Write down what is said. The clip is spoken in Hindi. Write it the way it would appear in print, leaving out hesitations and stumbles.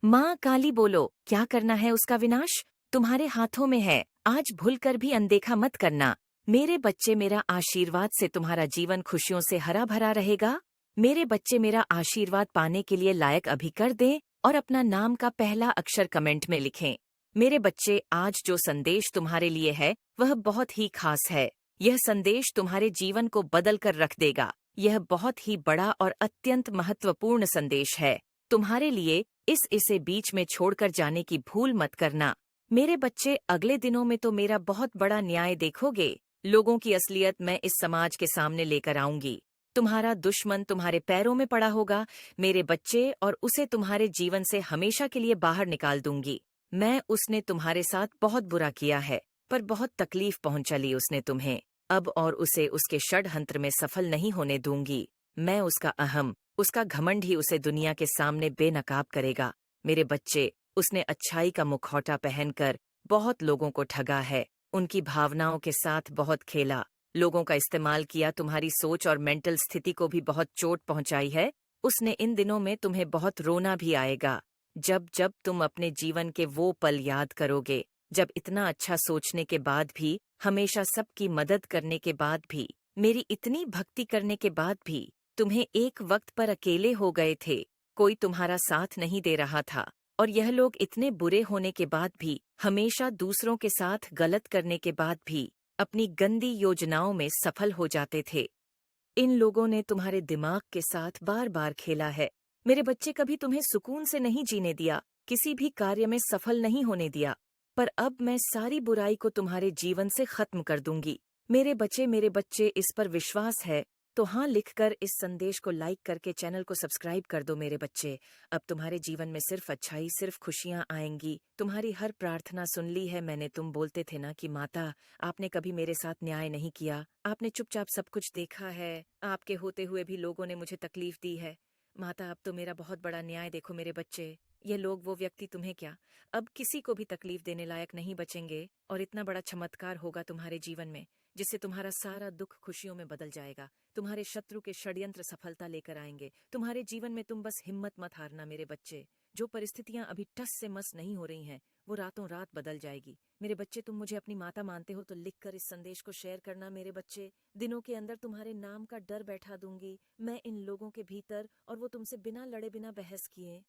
माँ काली बोलो, क्या करना है उसका विनाश? तुम्हारे हाथों में है, आज भूलकर भी अनदेखा मत करना। मेरे बच्चे, मेरा आशीर्वाद से तुम्हारा जीवन खुशियों से हरा भरा रहेगा। मेरे बच्चे, मेरा आशीर्वाद पाने के लिए लायक अभी कर दें और अपना नाम का पहला अक्षर कमेंट में लिखें। मेरे बच्चे, आज जो संदेश तुम्हारे लिए है वह बहुत ही खास है। यह संदेश तुम्हारे जीवन को बदल कर रख देगा। यह बहुत ही बड़ा और अत्यंत महत्वपूर्ण संदेश है तुम्हारे लिए। इसे बीच में छोड़कर जाने की भूल मत करना। मेरे बच्चे, अगले दिनों में तो मेरा बहुत बड़ा न्याय देखोगे। लोगों की असलियत मैं इस समाज के सामने लेकर आऊंगी। तुम्हारा दुश्मन तुम्हारे पैरों में पड़ा होगा मेरे बच्चे, और उसे तुम्हारे जीवन से हमेशा के लिए बाहर निकाल दूंगी। उसने तुम्हारे साथ बहुत बुरा किया है, पर बहुत तकलीफ पहुंचाली उसने तुम्हें। अब और उसे उसके षड्यंत्र में सफल नहीं होने दूंगी। मैं उसका अहम, उसका घमंड ही उसे दुनिया के सामने बेनकाब करेगा। मेरे बच्चे, उसने अच्छाई का मुखौटा पहनकर बहुत लोगों को ठगा है, उनकी भावनाओं के साथ बहुत खेला, लोगों का इस्तेमाल किया, तुम्हारी सोच और मेंटल स्थिति को भी बहुत चोट पहुंचाई है। उसने इन दिनों में तुम्हें बहुत रोना भी आएगा, जब जब तुम अपने जीवन के वो पल याद करोगे, जब इतना अच्छा सोचने के बाद भी, हमेशा सबकी मदद करने के बाद भी, मेरी इतनी भक्ति करने के बाद भी, तुम्हें एक वक्त पर अकेले हो गए थे, कोई तुम्हारा साथ नहीं दे रहा था, और यह लोग इतने बुरे होने के बाद भी, हमेशा दूसरों के साथ गलत करने के बाद भी, अपनी गंदी योजनाओं में सफल हो जाते थे। इन लोगों ने तुम्हारे दिमाग के साथ बार बार खेला है। मेरे बच्चे, कभी तुम्हें सुकून से नहीं जीने दिया, किसी भी कार्य में सफल नहीं होने दिया। पर अब मैं सारी बुराई को तुम्हारे जीवन से खत्म कर दूंगी। मेरे बच्चे, इस पर विश्वास है तो हाँ लिखकर इस संदेश को लाइक करके चैनल को सब्सक्राइब कर दो मेरे बच्चे। अब तुम्हारे जीवन में सिर्फ अच्छाई, सिर्फ खुशियां आएंगी। तुम्हारी हर प्रार्थना सुन ली है मैंने। तुम बोलते थे ना कि माता, आपने कभी मेरे साथ न्याय नहीं किया, आपने चुपचाप सब कुछ देखा है, आपके होते हुए भी लोगों ने मुझे तकलीफ दी है। माता, अब तो मेरा बहुत बड़ा न्याय देखो मेरे बच्चे। ये लोग, वो व्यक्ति तुम्हें क्या, अब किसी को भी तकलीफ देने लायक नहीं बचेंगे, और इतना बड़ा चमत्कार होगा तुम्हारे जीवन में, जिससे तुम्हारा सारा दुख खुशियों में बदल जाएगा। तुम्हारे शत्रु के षड्यंत्र सफलता लेकर आएंगे तुम्हारे जीवन में। तुम बस हिम्मत मत हारना मेरे बच्चे। जो परिस्थितियां अभी टस से मस नहीं हो रही हैं, वो रातों रात बदल जाएगी। मेरे बच्चे, तुम मुझे अपनी माता मानते हो तो लिखकर इस संदेश को शेयर करना मेरे बच्चे। दिनों के अंदर तुम्हारे नाम का डर बैठा दूंगी मैं इन लोगों के भीतर, और वो तुमसे बिना लड़े, बिना बहस किए